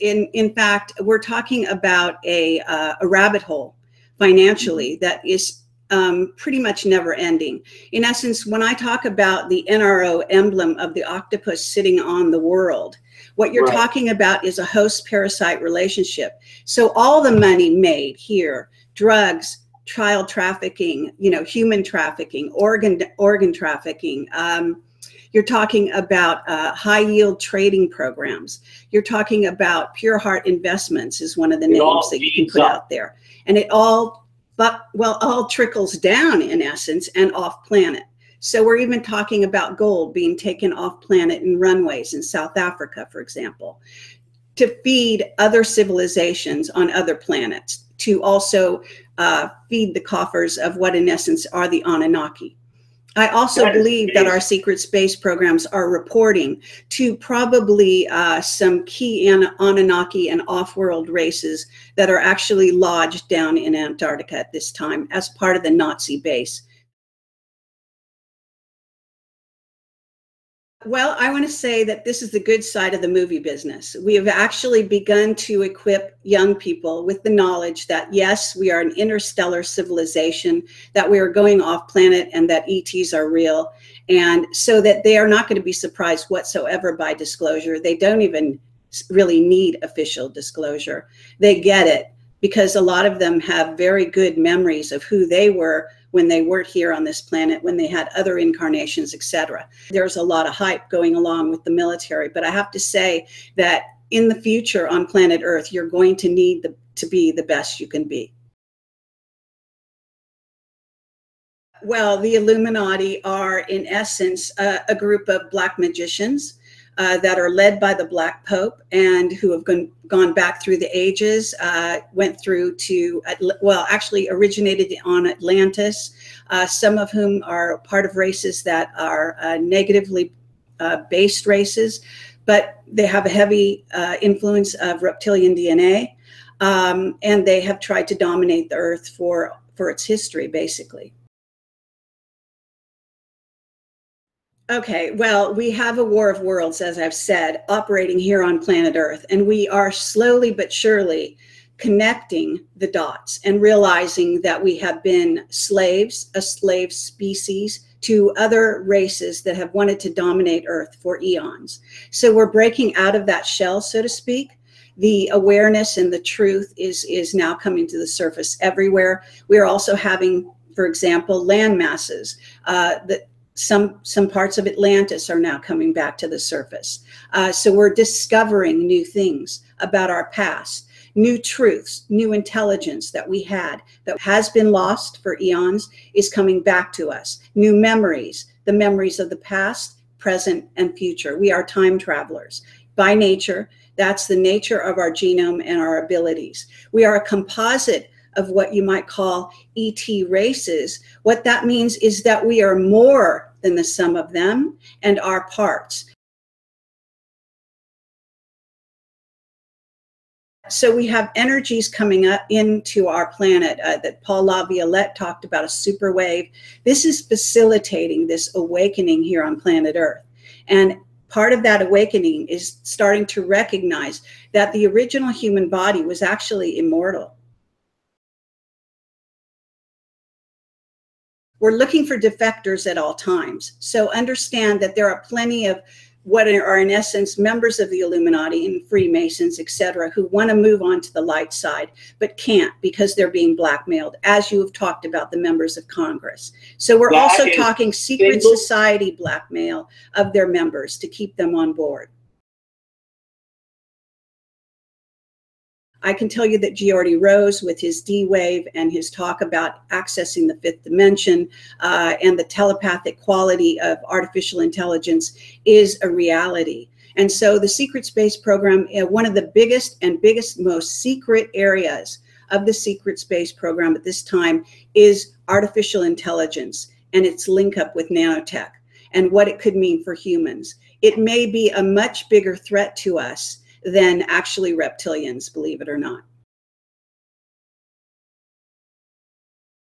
In fact, we're talking about a rabbit hole financially that is pretty much never ending. In essence, when I talk about the NRO emblem of the octopus sitting on the world, what you're talking about is a host-parasite relationship. So all the money made here, drugs, child trafficking, human trafficking, organ trafficking, you're talking about high-yield trading programs. You're talking about Pure Heart Investments is one of the names that you can put out there. And it all trickles down, in essence, and off-planet. So we're even talking about gold being taken off-planet in runways in South Africa, for example, to feed other civilizations on other planets, to also feed the coffers of what, in essence, are the Anunnaki. I also believe that our secret space programs are reporting to probably some key Anunnaki and off-world races that are actually lodged down in Antarctica at this time as part of the Nazi base. Well, I want to say that this is the good side of the movie business. We have actually begun to equip young people with the knowledge that, yes, we are an interstellar civilization, that we are going off planet, and that ETs are real. And so that they are not going to be surprised whatsoever by disclosure. They don't even really need official disclosure. They get it because a lot of them have very good memories of who they were when they weren't here on this planet, when they had other incarnations, etc. There's a lot of hype going along with the military, but I have to say that in the future on planet Earth, you're going to need to be the best you can be. Well, the Illuminati are, in essence, a group of black magicians that are led by the Black Pope and who have gone back through the ages, went through to, well, actually originated on Atlantis, some of whom are part of races that are negatively based races, but they have a heavy influence of reptilian DNA, and they have tried to dominate the Earth for its history, basically. Okay, well, we have a war of worlds, as I've said, operating here on planet Earth, and we are slowly but surely connecting the dots and realizing that we have been slaves, a slave species, to other races that have wanted to dominate Earth for eons. So we're breaking out of that shell, so to speak. The awareness and the truth is now coming to the surface everywhere. We are also having, for example, land masses that some parts of Atlantis are now coming back to the surface. So we're discovering new things about our past, new truths, new intelligence that we had that has been lost for eons is coming back to us. New memories, the memories of the past, present, and future. We are time travelers by nature. That's the nature of our genome and our abilities. We are a composite of what you might call ET races. What that means is that we are more than the sum of them and our parts. So we have energies coming up into our planet that Paul LaViolette talked about, a super wave. This is facilitating this awakening here on planet Earth. And part of that awakening is starting to recognize that the original human body was actually immortal. We're looking for defectors at all times. So understand that there are plenty of what are in essence members of the Illuminati and Freemasons, etc., who want to move on to the light side, but can't because they're being blackmailed, as you have talked about the members of Congress. So we're also talking secret society blackmail of their members to keep them on board. I can tell you that Geordie Rose, with his D-Wave and his talk about accessing the fifth dimension and the telepathic quality of artificial intelligence, is a reality. And so the secret space program, one of the biggest, most secret areas of the secret space program at this time is artificial intelligence and its link up with nanotech and what it could mean for humans. It may be a much bigger threat to us than actually reptilians, believe it or not.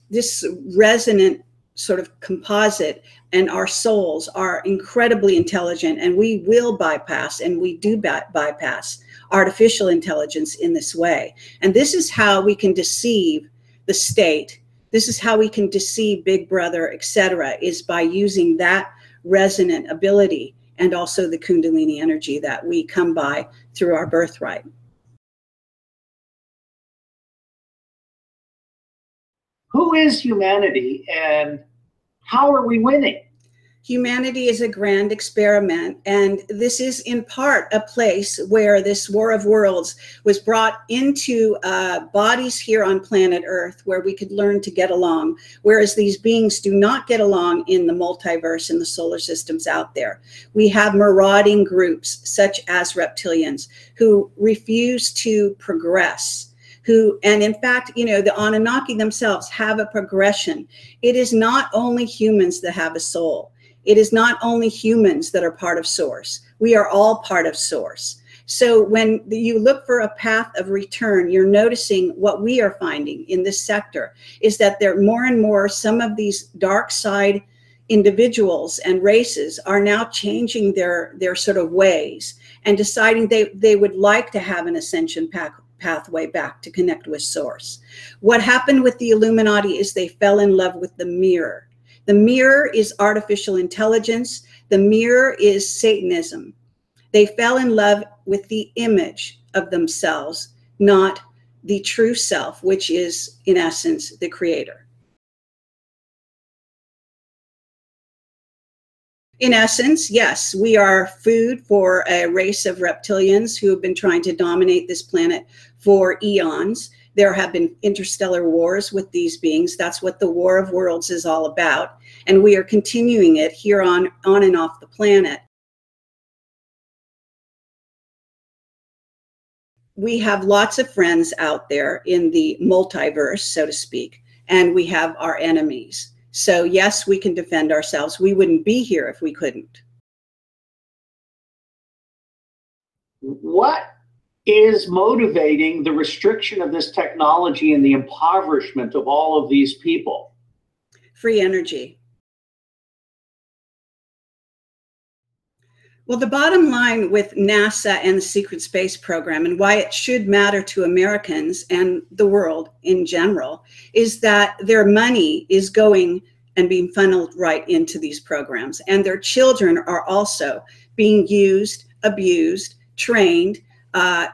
This resonant sort of composite and our souls are incredibly intelligent, and we will bypass, and we do bypass artificial intelligence in this way. And this is how we can deceive the state. This is how we can deceive Big Brother, etc., is by using that resonant ability and also the Kundalini energy that we come by through our birthright. Who is humanity and how are we winning? Humanity is a grand experiment, and this is in part a place where this war of worlds was brought into bodies here on planet Earth where we could learn to get along, whereas these beings do not get along in the multiverse and the solar systems out there. We have marauding groups such as reptilians who refuse to progress, and in fact, you know, the Anunnaki themselves have a progression. It is not only humans that have a soul. It is not only humans that are part of Source. We are all part of Source. So when you look for a path of return, you're noticing what we are finding in this sector is that there more and more, some of these dark side individuals and races are now changing their sort of ways and deciding they would like to have an ascension pathway back to connect with Source. What happened with the Illuminati is they fell in love with the mirror. The mirror is artificial intelligence. The mirror is Satanism. They fell in love with the image of themselves, not the true self, which is, in essence, the creator. In essence, yes, we are food for a race of reptilians who have been trying to dominate this planet for eons. There have been interstellar wars with these beings. That's what the War of Worlds is all about. And we are continuing it here on and off the planet. We have lots of friends out there in the multiverse, so to speak, and we have our enemies. So yes, we can defend ourselves. We wouldn't be here if we couldn't. What is motivating the restriction of this technology and the impoverishment of all of these people? Free energy. Well, the bottom line with NASA and the secret space program and why it should matter to Americans and the world in general is that their money is going and being funneled right into these programs. And their children are also being used, abused, trained,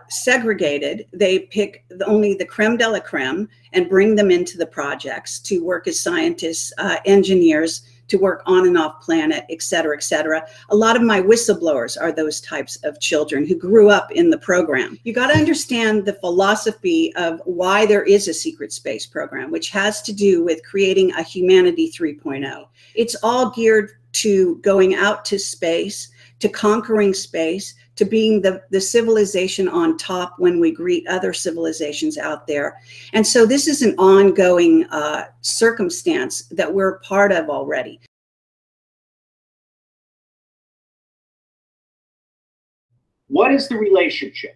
segregated. They pick only the creme de la creme and bring them into the projects to work as scientists, engineers, to work on and off planet, et cetera, et cetera. A lot of my whistleblowers are those types of children who grew up in the program. You got to understand the philosophy of why there is a secret space program, which has to do with creating a humanity 3.0. It's all geared to going out to space, to conquering space, to being the civilization on top when we greet other civilizations out there. And so this is an ongoing circumstance that we're part of already. What is the relationship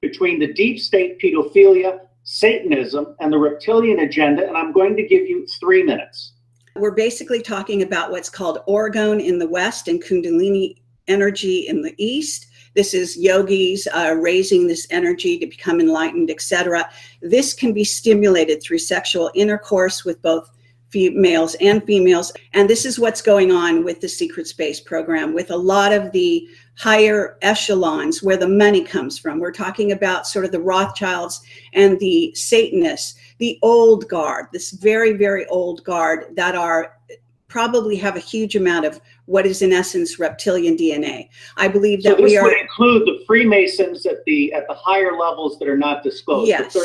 between the deep state pedophilia, Satanism, and the reptilian agenda? And I'm going to give you 3 minutes. We're basically talking about what's called orgone in the West and Kundalini energy in the East. This is yogis raising this energy to become enlightened, etc. This can be stimulated through sexual intercourse with both males and females. And this is what's going on with the secret space program, with a lot of the higher echelons where the money comes from. We're talking about sort of the Rothschilds and the Satanists, the old guard, this very, very old guard that are probably have a huge amount of what is in essence reptilian DNA. I believe that this would include the Freemasons at the higher levels that are not disclosed. Yes,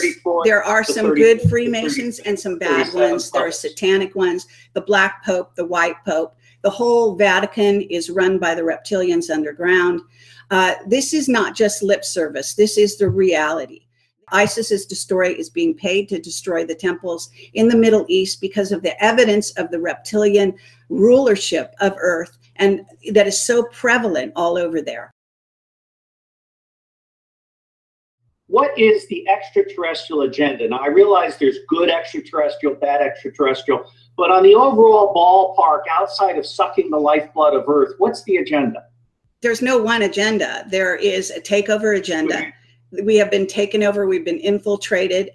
there are some good Freemasons and some bad ones. There are satanic ones, the Black Pope, the White Pope. The whole Vatican is run by the reptilians underground. This is not just lip service. This is the reality. ISIS is being paid to destroy the temples in the Middle East because of the evidence of the reptilian rulership of Earth, and that is so prevalent all over there. What is the extraterrestrial agenda? Now, I realize there's good extraterrestrial, bad extraterrestrial, but on the overall ballpark, outside of sucking the lifeblood of Earth, what's the agenda? There's no one agenda. There is a takeover agenda. We have been taken over. We've been infiltrated.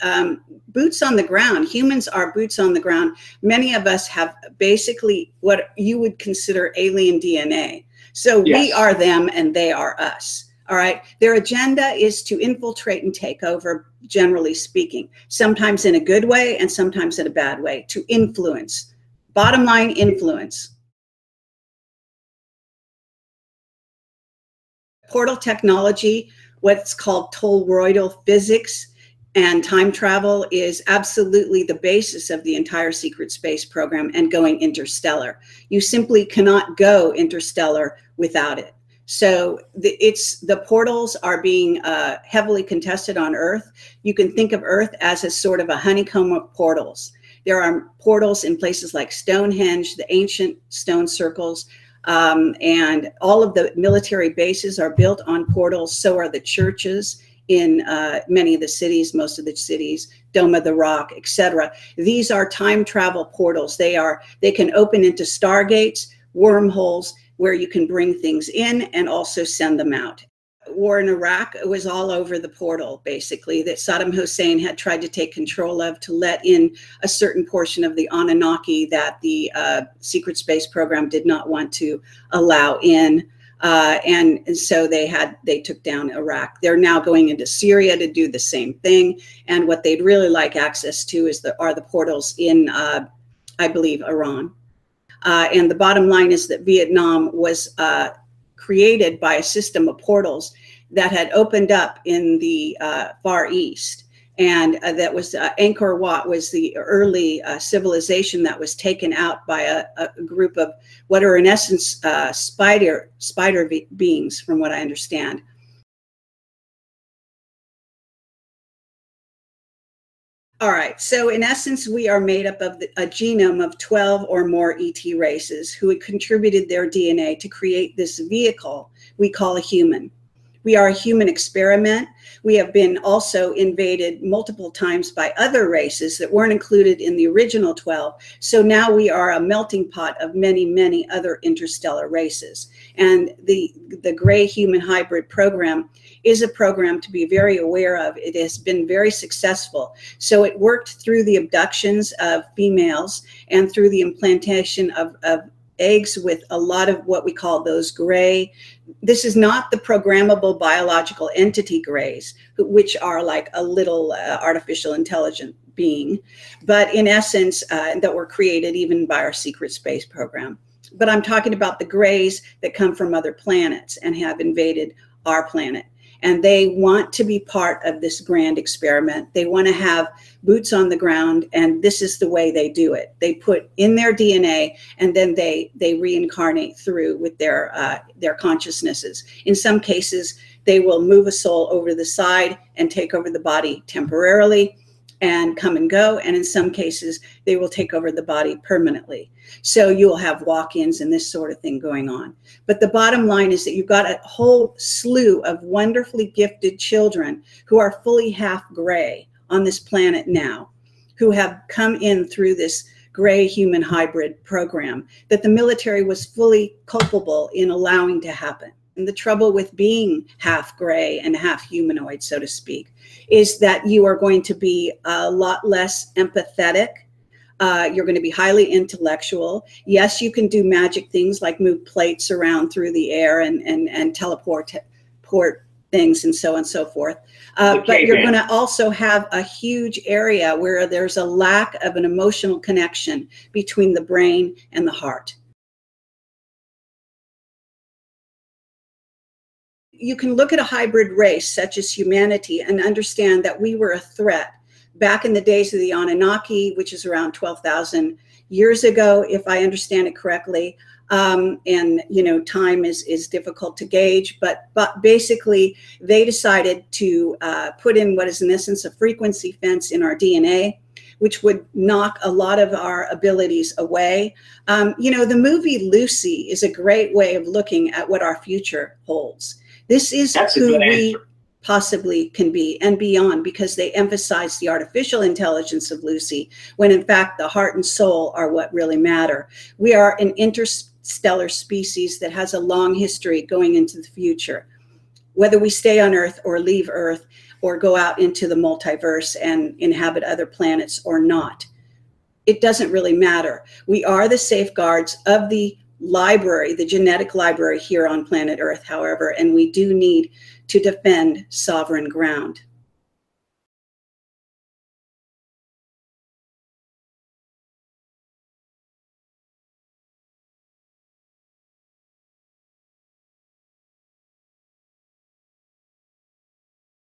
Boots on the ground. Humans are boots on the ground. Many of us have basically what you would consider alien DNA. So Yes. we are them and they are us. All right. Their agenda is to infiltrate and take over, generally speaking, sometimes in a good way and sometimes in a bad way, to influence. Bottom line, influence. Portal technology, what's called toroidal physics, and time travel is absolutely the basis of the entire secret space program and going interstellar. You simply cannot go interstellar without it. So the portals are being heavily contested on Earth. You can think of Earth as a sort of a honeycomb of portals. There are portals in places like Stonehenge, the ancient stone circles, and all of the military bases are built on portals. So are the churches in many of the cities, most of the cities, Dome of the Rock, etc. These are time travel portals. They can open into stargates, wormholes, where you can bring things in and also send them out. War in Iraq was all over the portal, basically, that Saddam Hussein had tried to take control of to let in a certain portion of the Anunnaki that the secret space program did not want to allow in. And so they took down Iraq. They're now going into Syria to do the same thing. And what they'd really like access to are the portals in, I believe, Iran. And the bottom line is that Vietnam was created by a system of portals that had opened up in the Far East. And that was Angkor Wat was the early civilization that was taken out by a group of what are in essence spider beings, from what I understand. All right, so in essence, we are made up of a genome of 12 or more ET races who had contributed their DNA to create this vehicle we call a human. We are a human experiment. We have been also invaded multiple times by other races that weren't included in the original 12. So now we are a melting pot of many, many other interstellar races. And the Gray Human Hybrid program is a program to be very aware of. It has been very successful. So it worked through the abductions of females and through the implantation of eggs with a lot of what we call those gray. This is not the programmable biological entity grays, which are like a little artificial intelligent being, but in essence, that were created even by our secret space program. But I'm talking about the grays that come from other planets and have invaded our planet. And they want to be part of this grand experiment. They want to have boots on the ground, and this is the way they do it. They put in their DNA, and then they reincarnate through with their consciousnesses. In some cases, they will move a soul over the side and take over the body temporarily and come and go. And in some cases, they will take over the body permanently. So you will have walk-ins and this sort of thing going on. But the bottom line is that you've got a whole slew of wonderfully gifted children who are fully half gray on this planet now, who have come in through this Gray Human Hybrid program that the military was fully culpable in allowing to happen. And the trouble with being half gray and half humanoid, so to speak, is that you are going to be a lot less empathetic. You're going to be highly intellectual. Yes, you can do magic things like move plates around through the air and teleport things and so on and so forth. But you're going to also have a huge area where there's a lack of an emotional connection between the brain and the heart. You can look at a hybrid race such as humanity and understand that we were a threat back in the days of the Anunnaki, which is around 12,000 years ago, if I understand it correctly. And, you know, time is difficult to gauge, but basically they decided to put in what is in essence a frequency fence in our DNA, which would knock a lot of our abilities away. You know, the movie Lucy is a great way of looking at what our future holds. This is who we possibly can be and beyond, because they emphasize the artificial intelligence of Lucy, when in fact the heart and soul are what really matter. We are an interstellar species that has a long history going into the future. Whether we stay on Earth or leave Earth, or go out into the multiverse and inhabit other planets or not. It doesn't really matter. We are the safeguards of the library, the genetic library here on planet Earth, however, and we do need to defend sovereign ground.